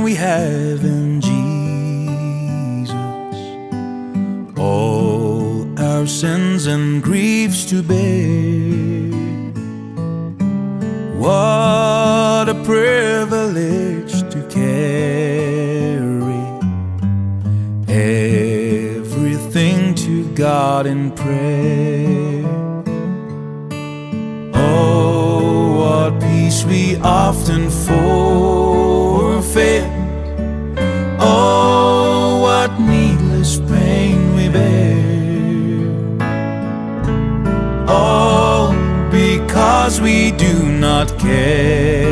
we have in Jesus. All our sins and griefs to bear. What a privilege to carry everything to God in prayer. Oh, what peace we often forfeit. Oh, what needless pain we bear. All because we do not care.